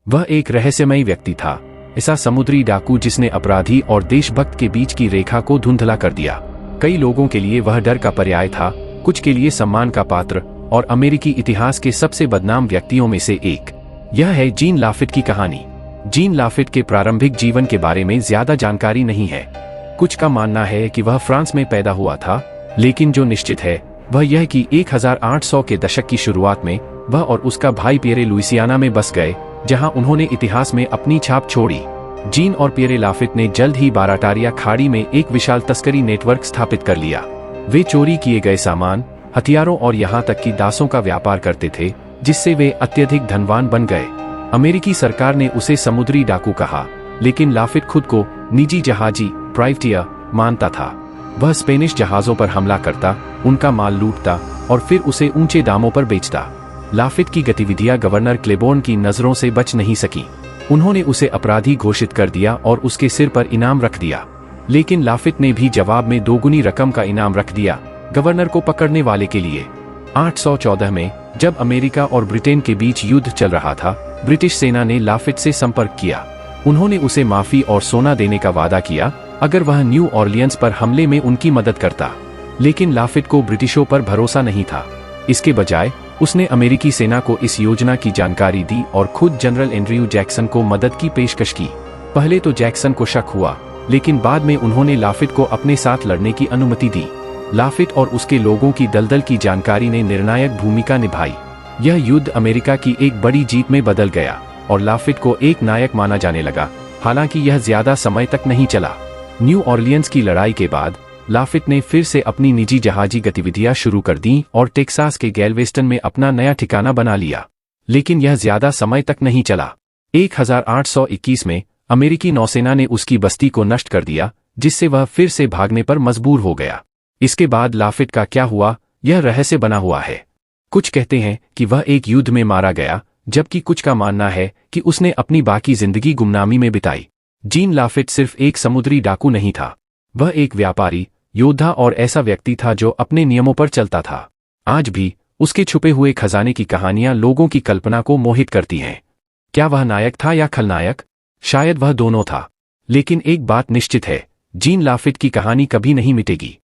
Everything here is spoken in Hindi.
वह एक रहस्यमयी व्यक्ति था, ऐसा समुद्री डाकू जिसने अपराधी और देशभक्त के बीच की रेखा को धुंधला कर दिया। कई लोगों के लिए वह डर का पर्याय था, कुछ के लिए सम्मान का पात्र, और अमेरिकी इतिहास के सबसे बदनाम व्यक्तियों में से एक। यह है जीन लाफिट की कहानी। जीन लाफिट के प्रारंभिक जीवन के बारे में ज्यादा जानकारी नहीं है। कुछ का मानना है कि वह फ्रांस में पैदा हुआ था, लेकिन जो निश्चित है वह यह कि 1800 के दशक की शुरुआत में वह और उसका भाई पियरे लुइसियाना में बस गए, जहां उन्होंने इतिहास में अपनी छाप छोड़ी। जीन और पियरे लाफिट ने जल्द ही बाराटारिया खाड़ी में एक विशाल तस्करी नेटवर्क स्थापित कर लिया। वे चोरी किए गए सामान, हथियारों और यहाँ तक कि दासों का व्यापार करते थे, जिससे वे अत्यधिक धनवान बन गए। अमेरिकी सरकार ने उसे समुद्री डाकू कहा, लेकिन लाफिट खुद को निजी जहाजी प्राइवेटियर मानता था। वह स्पेनिश जहाजों पर हमला करता, उनका माल लूटता और फिर उसे ऊंचे दामों पर बेचता। लाफिट की गतिविधियां गवर्नर क्लेबोर्न की नजरों से बच नहीं सकी। उन्होंने उसे अपराधी घोषित कर दिया और उसके सिर पर इनाम रख दिया। लेकिन लाफिट ने भी जवाब में दोगुनी रकम का इनाम रख दिया, गवर्नर को पकड़ने वाले के लिए। 814 में जब अमेरिका और ब्रिटेन के बीच युद्ध चल रहा था, ब्रिटिश सेना ने लाफिट से संपर्क किया। उन्होंने उसे माफी और सोना देने का वादा किया अगर वह न्यू ऑरलियंस पर हमले में उनकी मदद करता। लेकिन लाफिट को ब्रिटिशों पर भरोसा नहीं था। इसके बजाय उसने अमेरिकी सेना को इस योजना की जानकारी दी और खुद जनरल एंड्रयू जैक्सन को मदद की पेशकश की। पहले तो जैक्सन को शक हुआ, लेकिन बाद में उन्होंने लाफिट को अपने साथ लड़ने की अनुमति दी। लाफिट और उसके लोगों की दलदल की जानकारी ने निर्णायक भूमिका निभाई। यह युद्ध अमेरिका की एक बड़ी जीत में बदल गया और लाफिट को एक नायक माना जाने लगा। हालांकि यह ज्यादा समय तक नहीं चला। न्यू ऑरलियंस की लड़ाई के बाद लाफिट ने फिर से अपनी निजी जहाजी गतिविधियां शुरू कर दी और टेक्सास के गैल्वेस्टन में अपना नया ठिकाना बना लिया। लेकिन यह ज्यादा समय तक नहीं चला। 1821 में अमेरिकी नौसेना ने उसकी बस्ती को नष्ट कर दिया, जिससे वह फिर से भागने पर मजबूर हो गया। इसके बाद लाफिट का क्या हुआ, यह रहस्य बना हुआ है। कुछ कहते हैं कि वह एक युद्ध में मारा गया, जबकि कुछ का मानना है कि उसने अपनी बाकी जिंदगी गुमनामी में बिताई। जीन लाफिट सिर्फ एक समुद्री डाकू नहीं था, वह एक व्यापारी, योद्धा और ऐसा व्यक्ति था जो अपने नियमों पर चलता था। आज भी उसके छुपे हुए खजाने की कहानियां लोगों की कल्पना को मोहित करती हैं। क्या वह नायक था या खलनायक? शायद वह दोनों था। लेकिन एक बात निश्चित है, जीन लाफिट की कहानी कभी नहीं मिटेगी।